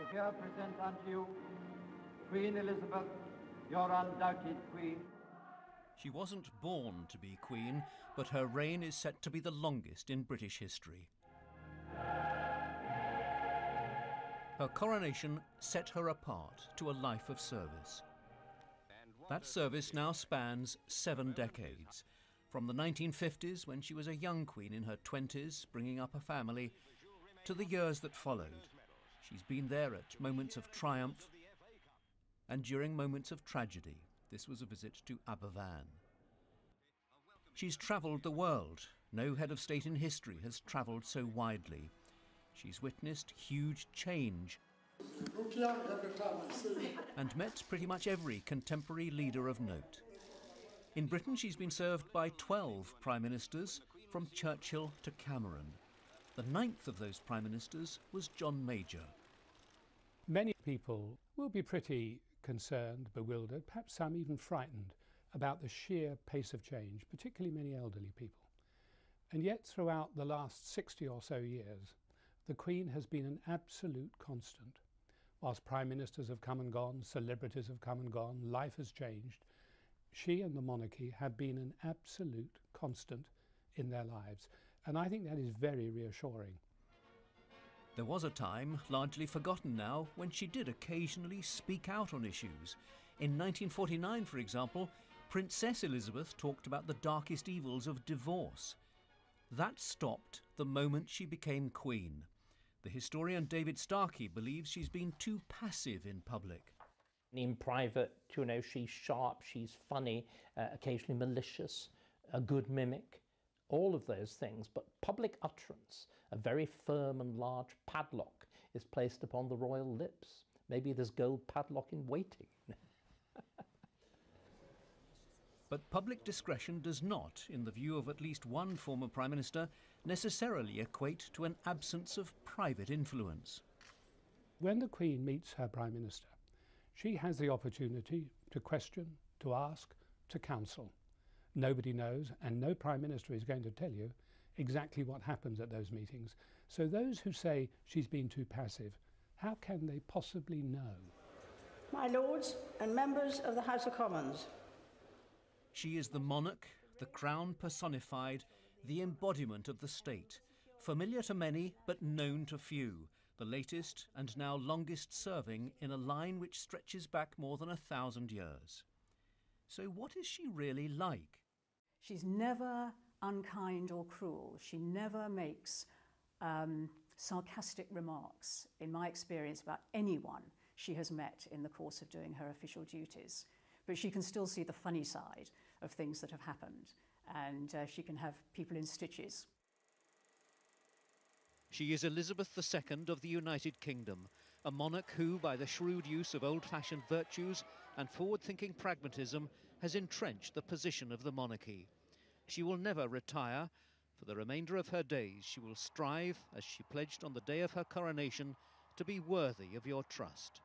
I here present unto you Queen Elizabeth, your undoubted Queen. She wasn't born to be Queen, but her reign is set to be the longest in British history. Her coronation set her apart to a life of service. That service now spans 7 decades, from the 1950s, when she was a young queen in her 20s, bringing up a family, to the years that followed. She's been there at moments of triumph and during moments of tragedy. This was a visit to Aberfan. She's travelled the world. No head of state in history has travelled so widely. She's witnessed huge change and met pretty much every contemporary leader of note. In Britain, she's been served by 12 prime ministers, from Churchill to Cameron. The 9th of those prime ministers was John Major. Many people will be pretty concerned, bewildered, perhaps some even frightened about the sheer pace of change, particularly many elderly people. And yet throughout the last 60 or so years, the Queen has been an absolute constant. Whilst prime ministers have come and gone, celebrities have come and gone, life has changed, she and the monarchy have been an absolute constant in their lives. And I think that is very reassuring. There was a time, largely forgotten now, when she did occasionally speak out on issues. In 1949, for example, Princess Elizabeth talked about the darkest evils of divorce. That stopped the moment she became Queen. The historian David Starkey believes she's been too passive in public. In private, you know, she's sharp, she's funny, occasionally malicious, a good mimic. All of those things, but public utterance, a very firm and large padlock is placed upon the royal lips. Maybe there's gold padlock in waiting. But public discretion does not, in the view of at least one former Prime Minister, necessarily equate to an absence of private influence. When the Queen meets her Prime Minister, she has the opportunity to question, to ask, to counsel. Nobody knows, and no Prime Minister is going to tell you exactly what happens at those meetings. So those who say she's been too passive, how can they possibly know? My Lords and members of the House of Commons. She is the monarch, the crown personified, the embodiment of the state, familiar to many but known to few, the latest and now longest serving in a line which stretches back more than 1,000 years. So what is she really like? She's never unkind or cruel. She never makes sarcastic remarks, in my experience, about anyone she has met in the course of doing her official duties. But she can still see the funny side of things that have happened, and she can have people in stitches. She is Elizabeth II of the United Kingdom, a monarch who, by the shrewd use of old-fashioned virtues and forward-thinking pragmatism, has entrenched the position of the monarchy. She will never retire. For the remainder of her days, she will strive, as she pledged on the day of her coronation, to be worthy of your trust.